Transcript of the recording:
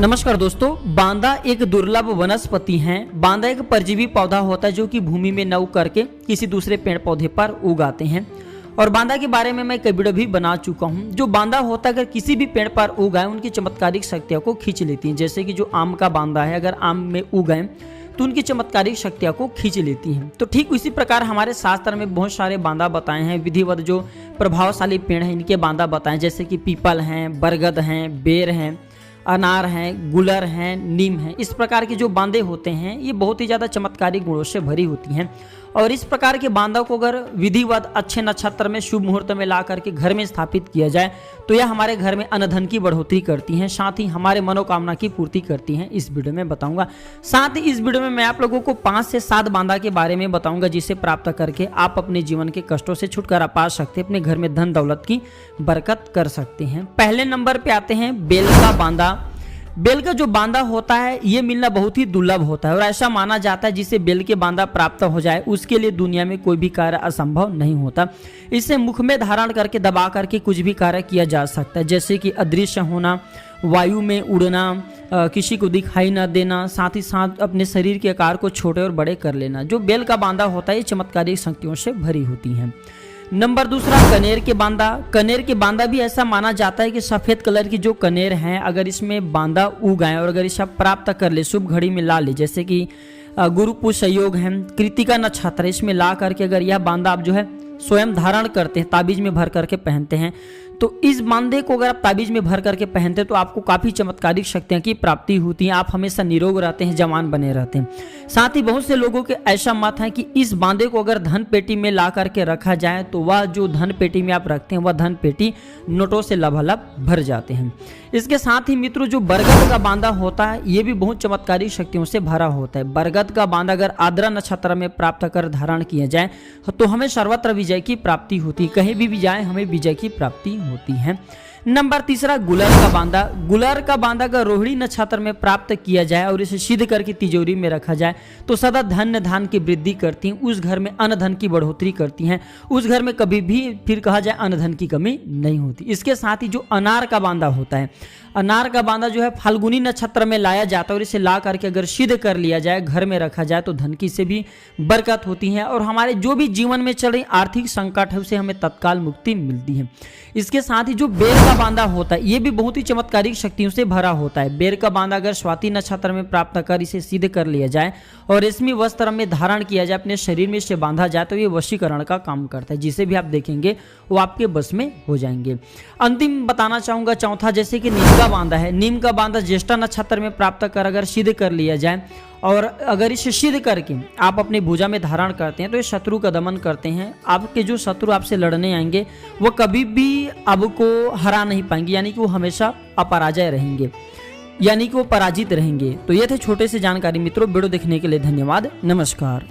नमस्कार दोस्तों, बांदा एक दुर्लभ वनस्पति है। बांदा एक परजीवी पौधा होता है जो कि भूमि में न उग करके किसी दूसरे पेड़ पौधे पर उगाते हैं। और बांदा के बारे में मैं कई वीडियो भी बना चुका हूं। जो बांदा होता है अगर किसी भी पेड़ पर उगाए उनकी चमत्कारिक शक्तियों को खींच लेती है। जैसे कि जो आम का बांदा है, अगर आम में उगाए तो उनकी चमत्कारिक शक्तियों को खींच लेती हैं। तो ठीक उसी प्रकार हमारे शास्त्र में बहुत सारे बांदा बताए हैं। विधिवत जो प्रभावशाली पेड़ हैं इनके बांदा बताए, जैसे कि पीपल हैं, बरगद हैं, बेर हैं, अनार हैं, गुलर हैं, नीम हैं। इस प्रकार के जो बांदे होते हैं ये बहुत ही ज़्यादा चमत्कारिक गुणों से भरी होती हैं। और इस प्रकार के बांदों को अगर विधिवत अच्छे नक्षत्र में शुभ मुहूर्त में ला करके घर में स्थापित किया जाए तो यह हमारे घर में अन्न धन की बढ़ोतरी करती हैं, साथ ही हमारे मनोकामना की पूर्ति करती हैं। इस वीडियो में बताऊंगा। साथ ही इस वीडियो में मैं आप लोगों को 5 से 7 बांदा के बारे में बताऊंगा जिसे प्राप्त करके आप अपने जीवन के कष्टों से छुटकारा पा सकते हैं, अपने घर में धन दौलत की बरकत कर सकते हैं। पहले नंबर पे आते हैं बेल का बांदा। बेल का जो बांदा होता है ये मिलना बहुत ही दुर्लभ होता है और ऐसा माना जाता है जिसे बेल के बांदा प्राप्त हो जाए उसके लिए दुनिया में कोई भी कार्य असंभव नहीं होता। इसे मुख में धारण करके दबा करके कुछ भी कार्य किया जा सकता है, जैसे कि अदृश्य होना, वायु में उड़ना, किसी को दिखाई न देना, साथ ही साथ अपने शरीर के आकार को छोटे और बड़े कर लेना। जो बेल का बांदा होता है ये चमत्कारिक शक्तियों से भरी होती हैं। नंबर दूसरा, कनेर के बांदा। कनेर के बांदा भी ऐसा माना जाता है कि सफेद कलर की जो कनेर हैं अगर इसमें बांदा उगाएं और अगर इसे प्राप्त कर ले, शुभ घड़ी में ला ले, जैसे कि गुरु पुष्य योग है, कृतिका नक्षत्र, इसमें ला करके अगर यह बांदा आप जो है स्वयं धारण करते हैं, ताबीज में भर करके पहनते हैं, तो इस बांदे को अगर आप ताबीज में भर करके पहनते हैं तो आपको काफ़ी चमत्कारिक शक्तियों की प्राप्ति होती है। आप हमेशा निरोग रहते हैं, जवान बने रहते हैं। साथ ही बहुत से लोगों के ऐसा मत है कि इस बांदे को अगर धन पेटी में ला करके रखा जाए तो वह जो धन पेटी में आप रखते हैं वह धन पेटी नोटों से लबालब भर जाते हैं। इसके साथ ही मित्रों, जो बरगद का बांदा होता है ये भी बहुत चमत्कारिक शक्तियों से भरा होता है। बरगद का बांदा अगर आद्रा नक्षत्र में प्राप्त कर धारण किया जाए तो हमें सर्वत्र विजय की प्राप्ति होती है। कहीं भी जाए हमें विजय की प्राप्ति होती है। नंबर तीसरा, गुलर का बांदा। गुलर का बांदा अगर रोहिणी नक्षत्र में प्राप्त किया जाए और इसे सिद्ध करके तिजोरी में रखा जाए तो सदा धन धान की वृद्धि करती हैं, उस घर में अन्न धन की बढ़ोतरी करती हैं, उस घर में कभी भी फिर कहा जाए अन्न धन की कमी नहीं होती। इसके साथ ही जो अनार का बांदा होता है, अनार का बांदा जो है फाल्गुनी नक्षत्र में लाया जाता है और इसे ला करके अगर सिद्ध कर लिया जाए, घर में रखा जाए तो धन की से भी बरकत होती है और हमारे जो भी जीवन में चल रही आर्थिक संकट है उसे हमें तत्काल मुक्ति मिलती है। इसके साथ ही जो बेर का बांदा होता है ये भी बहुत ही चमत्कारिक शक्तियों से भरा होता है। बेर का बांदा अगर स्वाति नक्षत्र में प्राप्त कर इसे सिद्ध कर लिया जाए और रेशमी वस्त्र में धारण किया जाए, अपने शरीर में इसे बांधा जाए तो ये वशीकरण का काम करता है। जिसे भी आप देखेंगे वो आपके बस में हो जाएंगे। अंतिम बताना चाहूंगा चौथा, जैसे कि नीम का बांदा है। नीम का बांदा ज्येष्ठा नक्षत्र में प्राप्त कर अगर सिद्ध कर लिया जाए और अगर इसे सिद्ध करके आप अपने भुजा में धारण करते हैं तो ये शत्रु का दमन करते हैं। आपके जो शत्रु आपसे लड़ने आएंगे वो कभी भी आपको हरा नहीं पाएंगे, यानी कि वो हमेशा अपराजय रहेंगे, यानी कि वो पराजित रहेंगे। तो ये थे छोटे से जानकारी मित्रों। वीडियो देखने के लिए धन्यवाद। नमस्कार।